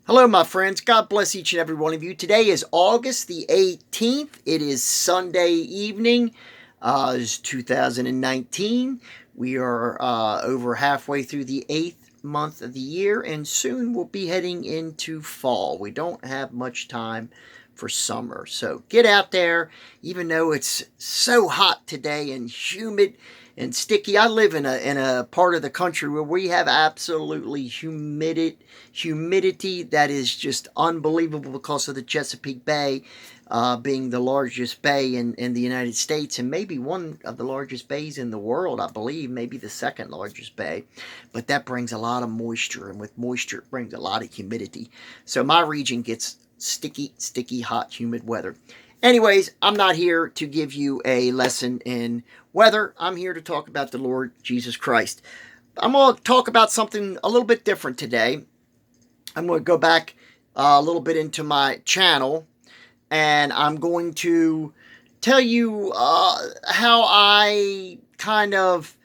Hello, my friends. God bless each and every one of you. Today is August the 18th. It is Sunday evening. It's 2019. We are over halfway through the 8th month of the year, and soon we'll be heading into fall. We don't have much time for summer. So get out there, even though it's so hot today and humid and sticky. I live in a part of the country where we have absolutely humidity that is just unbelievable because of the Chesapeake Bay being the largest bay in the United States, and maybe one of the largest bays in the world, I believe, maybe the second largest bay. But that brings a lot of moisture, and with moisture it brings a lot of humidity. So my region gets sticky, hot, humid weather. Anyways, I'm not here to give you a lesson in weather. I'm here to talk about the Lord Jesus Christ. I'm going to talk about something a little bit different today. I'm going to go back a little bit into my channel, and I'm going to tell you how I kind of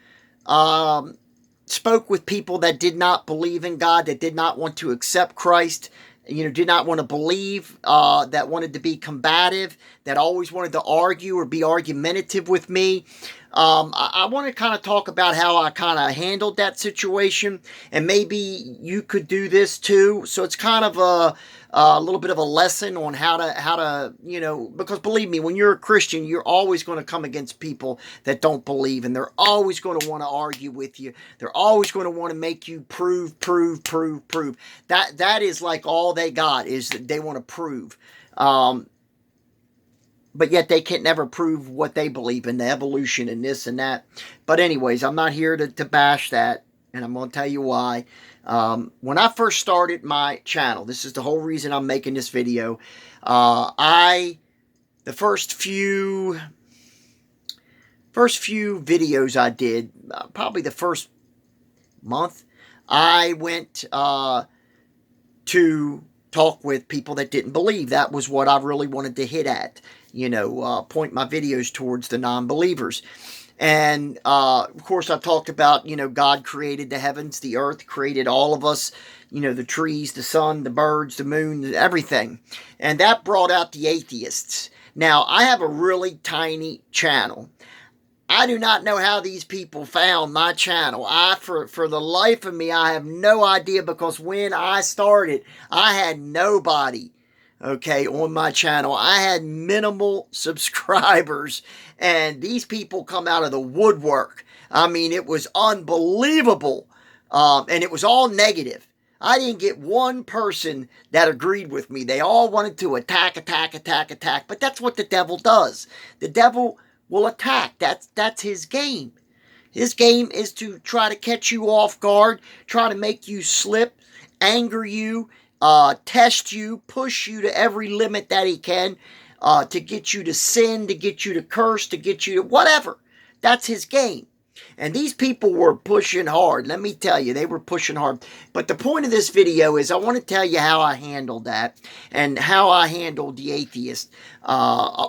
spoke with people that did not believe in God, that did not want to accept Christ, did not want to believe, that wanted to be combative, that always wanted to argue or be argumentative with me. I want to kind of talk about how I kind of handled that situation, and maybe you could do this too. So it's kind of a little bit of a lesson on how to, because believe me, when you're a Christian, you're always going to come against people that don't believe, and they're always going to want to argue with you. They're always going to want to make you prove. That is like all they got, is that they want to prove. But yet they can never prove what they believe in, the evolution and this and that. But anyways, I'm not here to bash that, and I'm going to tell you why. When I first started my channel, this is the whole reason I'm making this video. The first few videos I did, probably the first month, I went to talk with people that didn't believe. That was what I really wanted to hit at. Point my videos towards the non-believers. And, of course, I talked about, God created the heavens, the earth, created all of us, the trees, the sun, the birds, the moon, everything. And that brought out the atheists. Now, I have a really tiny channel. I do not know how these people found my channel. For the life of me, I have no idea, because when I started, I had nobody, on my channel. I had minimal subscribers, and these people come out of the woodwork. I mean, it was unbelievable, and it was all negative. I didn't get one person that agreed with me. They all wanted to attack, but that's what the devil does. The devil will attack. That's his game. His game is to try to catch you off guard, try to make you slip, anger you, test you, push you to every limit that he can, to get you to sin, to get you to curse, to get you to whatever. That's his game. And these people were pushing hard. Let me tell you, they were pushing hard. But the point of this video is I want to tell you how I handled that, and how I handled the atheist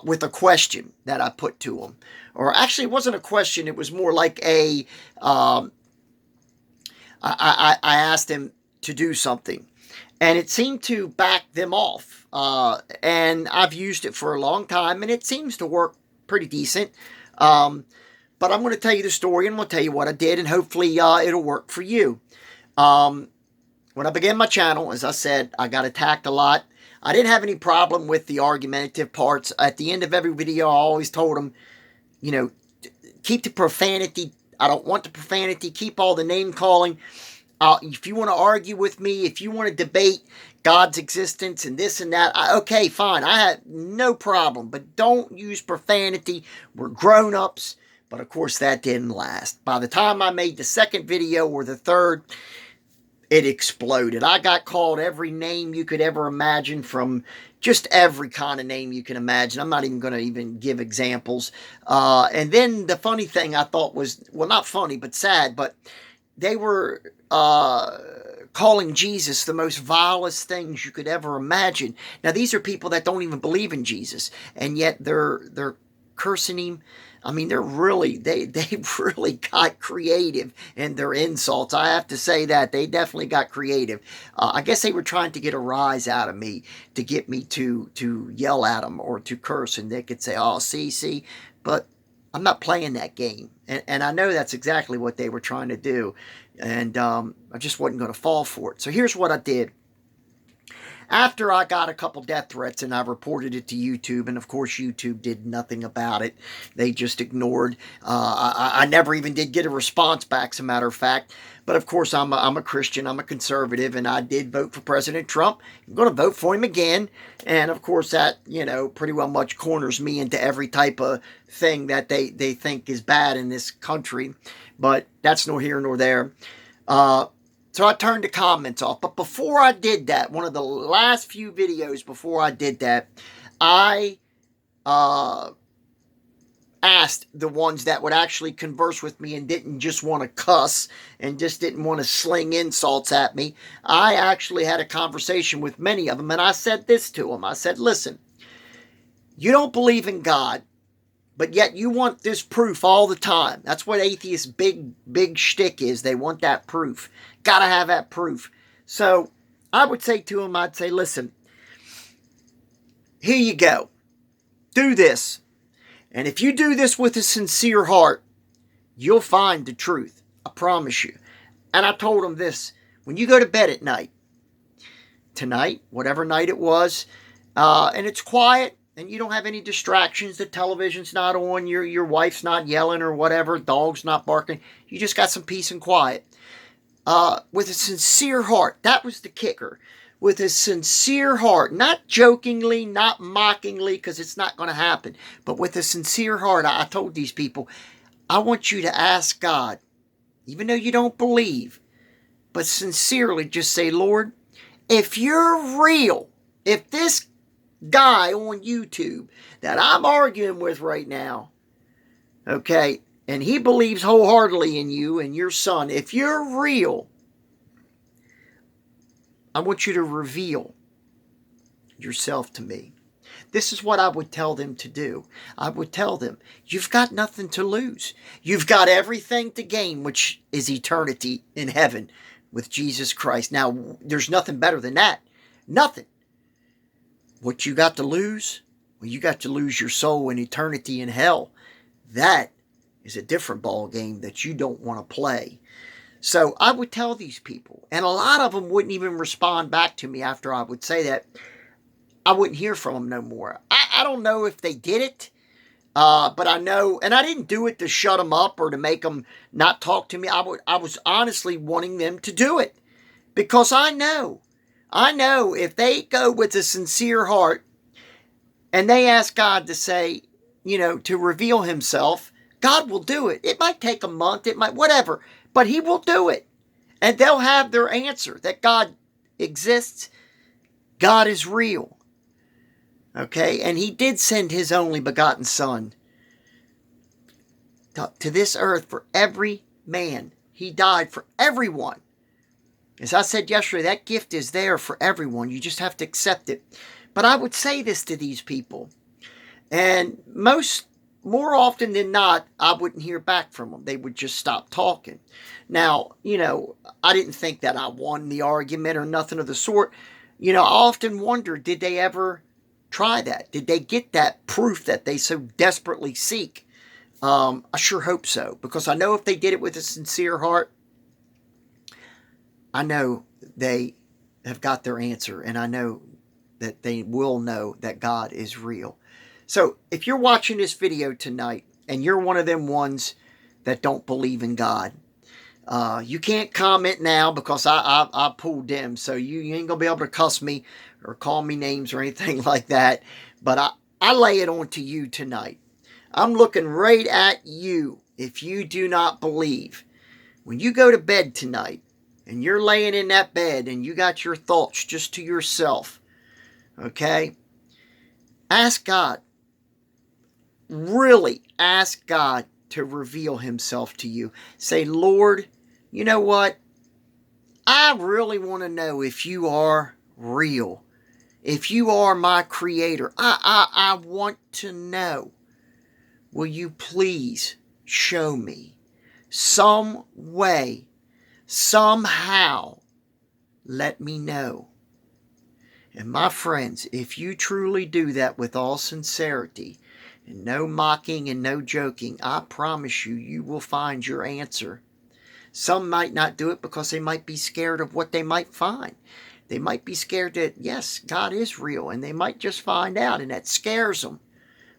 with a question that I put to him. Or actually, it wasn't a question. It was more like I asked him to do something, and it seemed to back them off. And I've used it for a long time, and it seems to work pretty decent. But I'm going to tell you the story, and I'm going to tell you what I did, and hopefully it'll work for you. When I began my channel, as I said, I got attacked a lot. I didn't have any problem with the argumentative parts. At the end of every video, I always told them, keep the profanity. I don't want the profanity. Keep all the name calling. If you want to argue with me, if you want to debate God's existence and this and that, okay, fine. I have no problem. But don't use profanity. We're grown-ups. But, of course, that didn't last. By the time I made the second video, or the third, it exploded. I got called every name you could ever imagine, from just every kind of name you can imagine. I'm not even going to even give examples. And then the funny thing I thought was, well, not funny, but sad, but they were calling Jesus the most vilest things you could ever imagine. Now, these are people that don't even believe in Jesus, and yet they're cursing him. I mean, they really got creative in their insults. I have to say that they definitely got creative. I guess they were trying to get a rise out of me to get me to yell at them or to curse, and they could say, "Oh, see," but I'm not playing that game, and I know that's exactly what they were trying to do, and I just wasn't going to fall for it. So here's what I did. After I got a couple death threats and I reported it to YouTube, and of course YouTube did nothing about it. They just ignored. I never even did get a response back, as a matter of fact. But of course I'm a Christian, I'm a conservative, and I did vote for President Trump. I'm going to vote for him again. And of course that, pretty well much corners me into every type of thing that they think is bad in this country. But that's nor here nor there. So I turned the comments off. But before I did that, one of the last few videos before I did that, I asked the ones that would actually converse with me and didn't just want to cuss and just didn't want to sling insults at me. I actually had a conversation with many of them, and I said this to them. I said, listen, you don't believe in God, but yet you want this proof all the time. That's what atheists' big shtick is. They want that proof. Got to have that proof. So I would say to him, I'd say, listen, here you go. Do this. And if you do this with a sincere heart, you'll find the truth. I promise you. And I told him this. When you go to bed at night, tonight, whatever night it was, and it's quiet, and you don't have any distractions, the television's not on, your wife's not yelling or whatever, dog's not barking, you just got some peace and quiet. With a sincere heart, that was the kicker. With a sincere heart, not jokingly, not mockingly, because it's not going to happen, but with a sincere heart, I told these people, I want you to ask God, even though you don't believe, but sincerely just say, Lord, if you're real, if this guy on YouTube that I'm arguing with right now, okay, and he believes wholeheartedly in you and your son, if you're real, I want you to reveal yourself to me. This is what I would tell them to do. I would tell them, you've got nothing to lose. You've got everything to gain, which is eternity in heaven with Jesus Christ. Now, there's nothing better than that. Nothing. What you got to lose? Well, you got to lose your soul in eternity in hell. That is a different ball game that you don't want to play. So I would tell these people, and a lot of them wouldn't even respond back to me after I would say that. I wouldn't hear from them no more. I don't know if they did it, but I know, and I didn't do it to shut them up or to make them not talk to me. I was honestly wanting them to do it because I know if they go with a sincere heart and they ask God to say, to reveal himself, God will do it. It might take a month, it might, whatever, but he will do it. And they'll have their answer that God exists. God is real. Okay, and he did send his only begotten son to this earth for every man. He died for everyone. As I said yesterday, that gift is there for everyone. You just have to accept it. But I would say this to these people, and more often than not, I wouldn't hear back from them. They would just stop talking. Now, I didn't think that I won the argument or nothing of the sort. I often wonder, did they ever try that? Did they get that proof that they so desperately seek? I sure hope so, because I know if they did it with a sincere heart, I know they have got their answer, and I know that they will know that God is real. So if you're watching this video tonight and you're one of them ones that don't believe in God, you can't comment now because I pulled them. So you ain't going to be able to cuss me or call me names or anything like that. But I lay it on to you tonight. I'm looking right at you if you do not believe. When you go to bed tonight and you're laying in that bed and you got your thoughts just to yourself, okay? Ask God. Really ask God to reveal himself to you. Say, Lord, you know what? I really want to know if you are real. If you are my creator. I want to know. will you please show me some way, somehow, let me know. And my friends, if you truly do that with all sincerity, and no mocking and no joking, I promise you, you will find your answer. Some might not do it because they might be scared of what they might find. They might be scared that, yes, God is real, and they might just find out, and that scares them.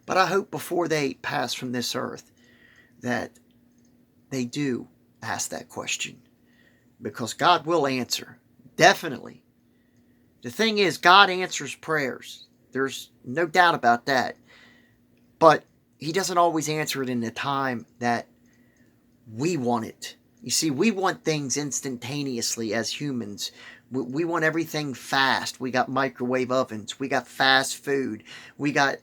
But I hope before they pass from this earth that they do ask that question, because God will answer, definitely. The thing is, God answers prayers. There's no doubt about that. But he doesn't always answer it in the time that we want it. You see, we want things instantaneously as humans. We want everything fast. We got microwave ovens. We got fast food. We got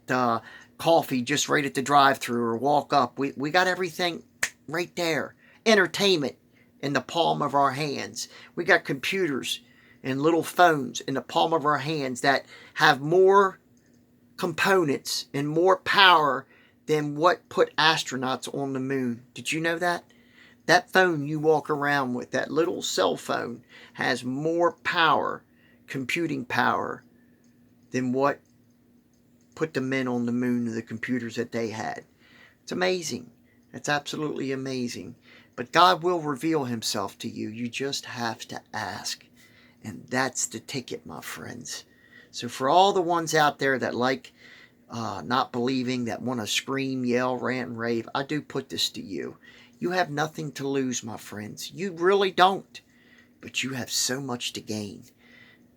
coffee just right at the drive-thru or walk up. We got everything right there. Entertainment in the palm of our hands. We got computers and little phones in the palm of our hands that have more components and more power than what put astronauts on the moon. Did you know that? That phone you walk around with, that little cell phone, has more power, computing power, than what put the men on the moon and the computers that they had. It's amazing. It's absolutely amazing. But God will reveal himself to you. You just have to ask. And that's the ticket, my friends. So for all the ones out there that like not believing, that want to scream, yell, rant, and rave, I do put this to you. You have nothing to lose, my friends. You really don't. But you have so much to gain.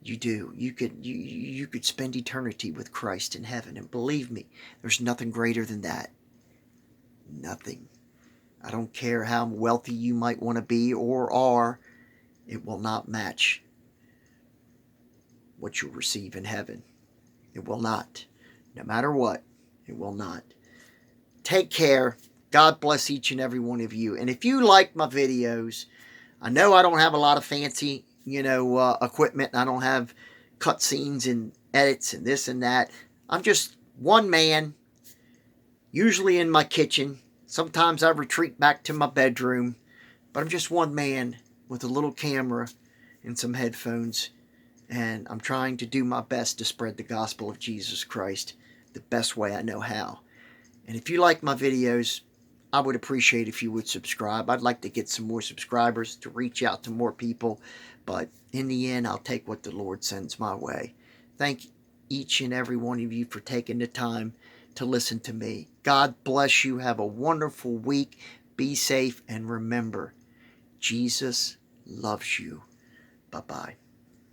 You do. You could spend eternity with Christ in heaven. And believe me, there's nothing greater than that. Nothing. I don't care how wealthy you might want to be or are. It will not match what you'll receive in heaven. It will not. No matter what, it will not. Take care. God bless each and every one of you. And if you like my videos, I know I don't have a lot of fancy, equipment. I don't have cutscenes and edits and this and that. I'm just one man, usually in my kitchen. Sometimes I retreat back to my bedroom. But I'm just one man with a little camera and some headphones. And I'm trying to do my best to spread the gospel of Jesus Christ the best way I know how. And if you like my videos, I would appreciate if you would subscribe. I'd like to get some more subscribers to reach out to more people. But in the end, I'll take what the Lord sends my way. Thank each and every one of you for taking the time to listen to me. God bless you. Have a wonderful week. Be safe. And remember, Jesus loves you. Bye-bye.